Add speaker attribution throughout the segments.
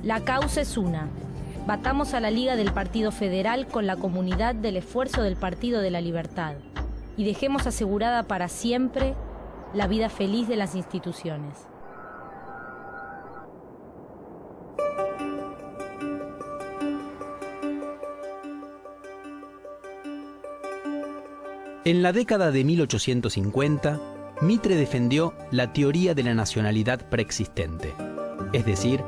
Speaker 1: La causa es una. Batamos a la Liga del Partido Federal con la comunidad del esfuerzo del Partido de la Libertad y dejemos asegurada para siempre la vida feliz de las instituciones.
Speaker 2: En la década de 1850, Mitre defendió la teoría de la nacionalidad preexistente, es decir,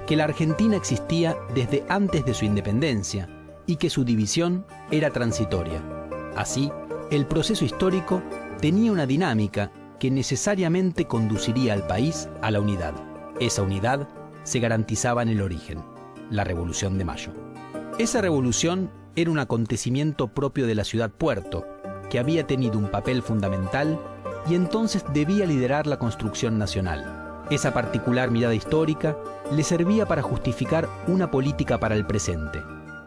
Speaker 2: que la Argentina existía desde antes de su independencia y que su división era transitoria. Así, el proceso histórico tenía una dinámica que necesariamente conduciría al país a la unidad. Esa unidad se garantizaba en el origen, la Revolución de Mayo. Esa revolución era un acontecimiento propio de la ciudad-puerto, que había tenido un papel fundamental y entonces debía liderar la construcción nacional. Esa particular mirada histórica le servía para justificar una política para el presente.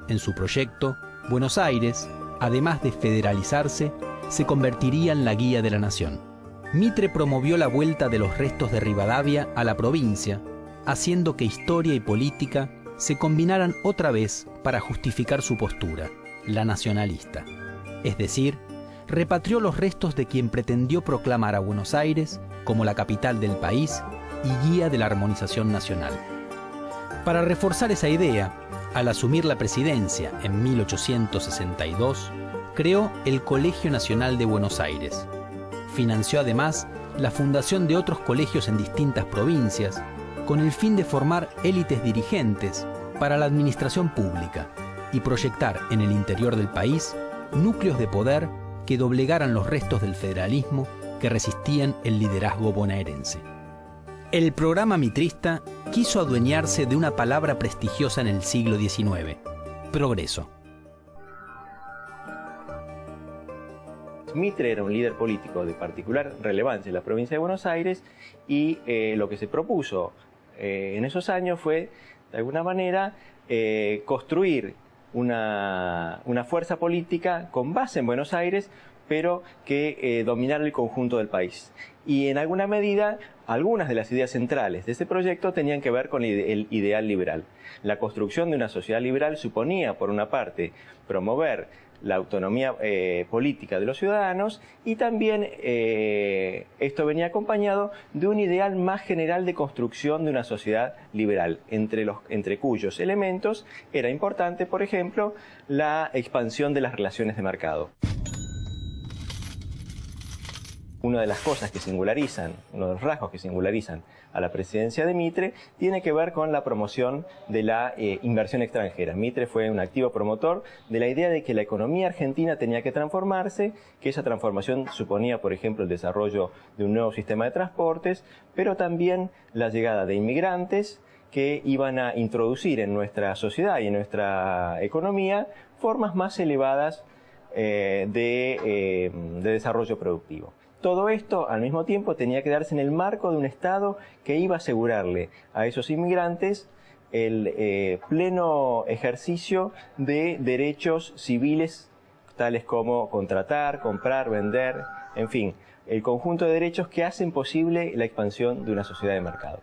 Speaker 2: En su proyecto, Buenos Aires, además de federalizarse, se convertiría en la guía de la nación. Mitre promovió la vuelta de los restos de Rivadavia a la provincia, haciendo que historia y política se combinaran otra vez para justificar su postura, la nacionalista. Es decir, repatrió los restos de quien pretendió proclamar a Buenos Aires como la capital del país y guía de la armonización nacional. Para reforzar esa idea, al asumir la presidencia en 1862, creó el Colegio Nacional de Buenos Aires. Financió además la fundación de otros colegios en distintas provincias, con el fin de formar élites dirigentes para la administración pública y proyectar en el interior del país núcleos de poder que doblegaran los restos del federalismo que resistían el liderazgo bonaerense. El programa mitrista quiso adueñarse de una palabra prestigiosa en el siglo XIX, progreso.
Speaker 3: Mitre era un líder político de particular relevancia en la provincia de Buenos Aires y lo que se propuso en esos años fue, de alguna manera, construir una fuerza política con base en Buenos Aires, pero que dominara el conjunto del país. Y en alguna medida, algunas de las ideas centrales de este proyecto tenían que ver con el ideal liberal. La construcción de una sociedad liberal suponía, por una parte, promover la autonomía política de los ciudadanos y también esto venía acompañado de un ideal más general de construcción de una sociedad liberal, entre cuyos elementos era importante, por ejemplo, la expansión de las relaciones de mercado. Una de las cosas que singularizan, uno de los rasgos que singularizan a la presidencia de Mitre tiene que ver con la promoción de la inversión extranjera. Mitre fue un activo promotor de la idea de que la economía argentina tenía que transformarse, que esa transformación suponía, por ejemplo, el desarrollo de un nuevo sistema de transportes, pero también la llegada de inmigrantes que iban a introducir en nuestra sociedad y en nuestra economía formas más elevadas de desarrollo productivo. Todo esto, al mismo tiempo, tenía que darse en el marco de un Estado que iba a asegurarle a esos inmigrantes el pleno ejercicio de derechos civiles, tales como contratar, comprar, vender, en fin, el conjunto de derechos que hacen posible la expansión de una sociedad de mercado.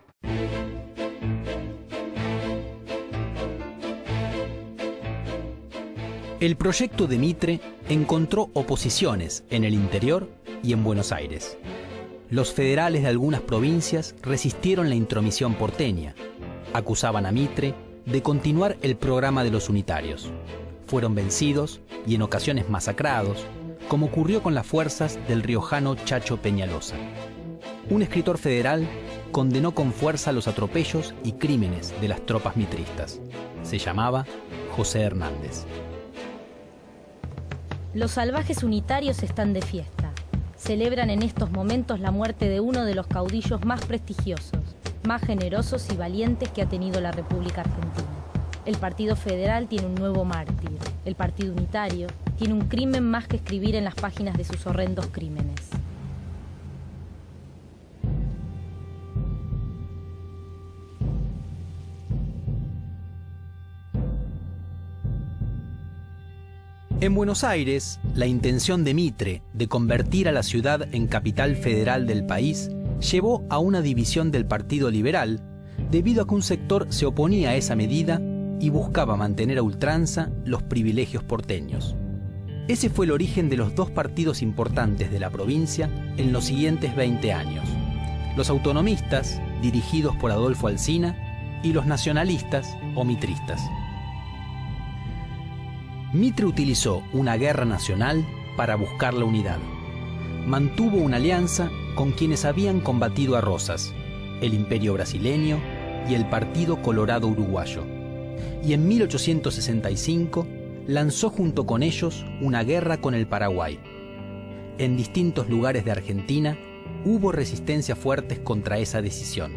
Speaker 2: El proyecto de Mitre encontró oposiciones en el interior y en Buenos Aires. Los federales de algunas provincias resistieron la intromisión porteña. Acusaban a Mitre de continuar el programa de los unitarios. Fueron vencidos y en ocasiones masacrados, como ocurrió con las fuerzas del riojano Chacho Peñalosa. Un escritor federal condenó con fuerza los atropellos y crímenes de las tropas mitristas. Se llamaba José Hernández.
Speaker 1: Los salvajes unitarios están de fiesta. Celebran en estos momentos la muerte de uno de los caudillos más prestigiosos, más generosos y valientes que ha tenido la República Argentina. El Partido Federal tiene un nuevo mártir. El Partido Unitario tiene un crimen más que escribir en las páginas de sus horrendos crímenes.
Speaker 2: En Buenos Aires, la intención de Mitre de convertir a la ciudad en capital federal del país llevó a una división del Partido Liberal, debido a que un sector se oponía a esa medida y buscaba mantener a ultranza los privilegios porteños. Ese fue el origen de los dos partidos importantes de la provincia en los siguientes 20 años: los autonomistas, dirigidos por Adolfo Alsina, y los nacionalistas o mitristas. Mitre utilizó una guerra nacional para buscar la unidad. Mantuvo una alianza con quienes habían combatido a Rosas, el Imperio brasileño y el Partido Colorado uruguayo, y en 1865 lanzó junto con ellos una guerra con el Paraguay. En distintos lugares de Argentina hubo resistencias fuertes contra esa decisión.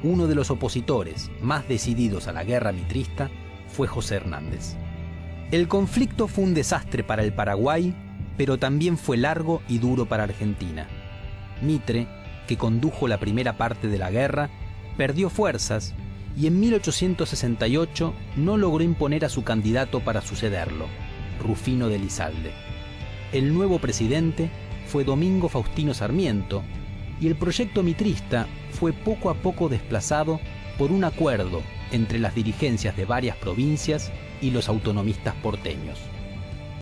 Speaker 2: Uno de los opositores más decididos a la guerra mitrista fue José Hernández. El conflicto fue un desastre para el Paraguay, pero también fue largo y duro para Argentina. Mitre, que condujo la primera parte de la guerra, perdió fuerzas y en 1868 no logró imponer a su candidato para sucederlo, Rufino de Elizalde. El nuevo presidente fue Domingo Faustino Sarmiento y el proyecto mitrista fue poco a poco desplazado por un acuerdo entre las dirigencias de varias provincias y los autonomistas porteños.